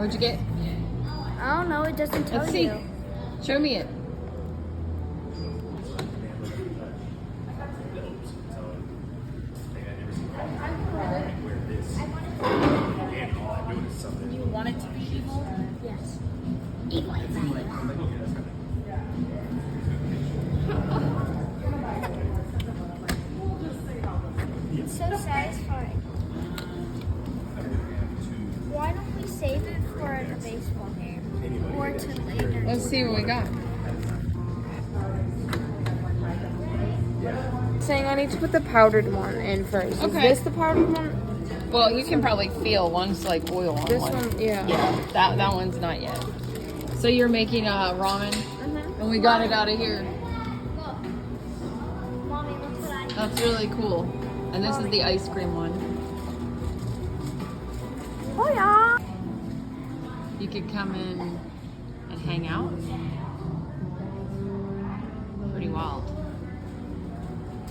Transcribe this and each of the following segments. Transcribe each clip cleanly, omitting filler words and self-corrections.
What'd you get? I don't know. It doesn't tell Let's see. you. Show me it. You want it to be evil? Yes. Evil. It's so satisfying. Why don't we save it for a baseball game or to later? Let's see what we got. Saying I need to put the powdered one in first. Okay. Is this the powdered one? Well, you can probably feel one's like oil on This one. one, yeah. Yeah, that one's not yet. So you're making ramen, and we got it out of here. Look. Mommy, look what I did. That's really cool. And this is the ice cream one. Oh yeah. You could come in and hang out. Pretty wild.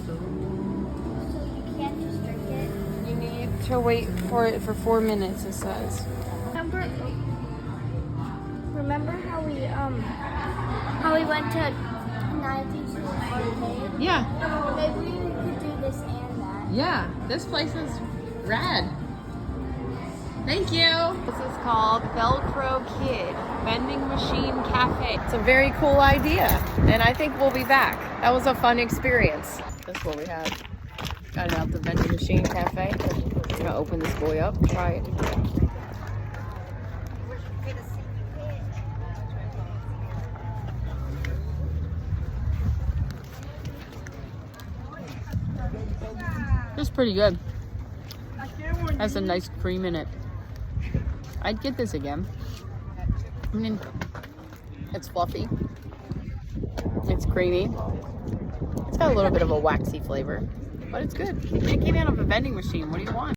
So you can't just drink it. You need to wait for it for 4 minutes, it says. Remember how we went to 90s arcade? Yeah, Maybe we could do this and that. yeah. This place is rad. Thank you. This is called Velcrokid Vending Machine Cafe. It's a very cool idea, and I think we'll be back. That was a fun experience. That's what we had. Got it out the vending machine cafe. I'm gonna open this boy up. Try it. It's pretty good. Has a nice cream in it. I'd get this again. I mean, it's fluffy. It's creamy. It's got a little bit of a waxy flavor, but it's good. It came out of a vending machine. What do you want?